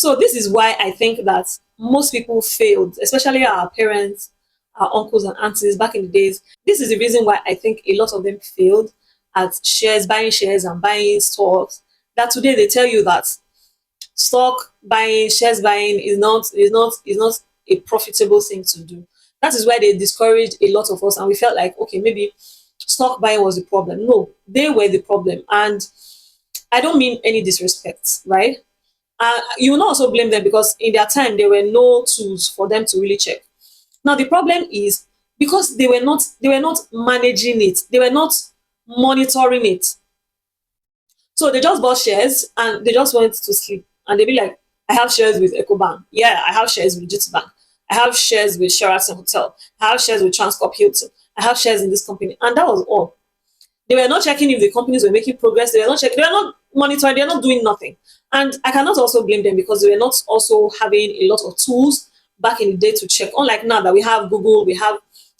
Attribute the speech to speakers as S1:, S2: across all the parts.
S1: So this is why I think that most people failed, especially our parents, our uncles and aunties back in the days. This is the reason why I think a lot of them failed at shares and buying stocks. That today they tell you that stock buying, shares buying is not a profitable thing to do. That is why they discouraged a lot of us, and we felt like, okay, maybe stock buying was the problem. No, they were the problem, and I don't mean any disrespect, right? You will not also blame them because in their time there were no tools for them to really check. Now the problem is because they were not managing it, they were not monitoring it. So they just bought shares and they just went to sleep. And they be like, I have shares with EcoBank. Yeah, I have shares with GTBank. I have shares with Sheraton Hotel. I have shares with Transcorp Hilton. I have shares in this company. And that was all. They were not checking if the companies were making progress. They were not checking. They were not monitoring. They were not doing nothing. And I cannot also blame them because they were not also having a lot of tools back in the day to check. Unlike now that we have Google, we have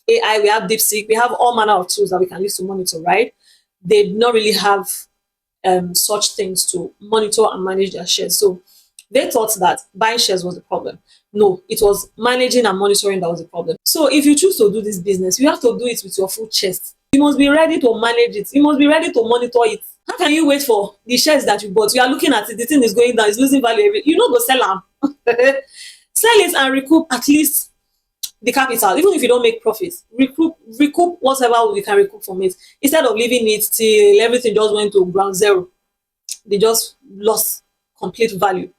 S1: AI, we have DeepSeek, we have all manner of tools that we can use to monitor, right? They did not really have such things to monitor and manage their shares. So they thought that buying shares was the problem. No, it was managing and monitoring that was the problem. So if you choose to do this business, you have to do it with your full chest. You must be ready to manage it. You must be ready to monitor it. How can you wait for the shares that you bought? You are looking at it, the thing is going down, it's losing value. You know, go sell them. Sell it and recoup at least the capital, even if you don't make profits. Recoup whatever you can recoup from it instead of leaving it till everything just went to ground zero. They just lost complete value.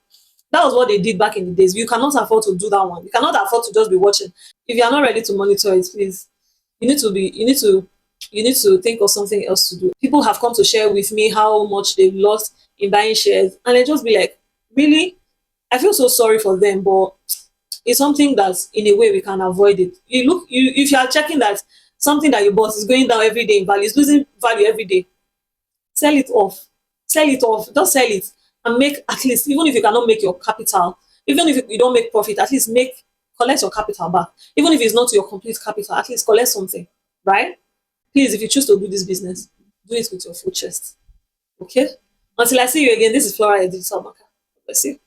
S1: That was what they did back in the days. You cannot afford to do that one. You cannot afford to just be watching. If you are not ready to monitor it, please, you need to think of something else to do. People have come to share with me how much they've lost in buying shares, and I just be like, really? I feel so sorry for them, but it's something that in a way we can avoid it. If you are checking that something that you bought is going down every day in value, is losing value every day, sell it off. Sell it off. Just sell it and make at least, even if you cannot make your capital, even if you don't make profit, at least collect your capital back. Even if it's not your complete capital, at least collect something, right? Please, if you choose to do this business, do it with your full chest. Okay? Until I see you again, this is Flora, your digital marker. Bless you.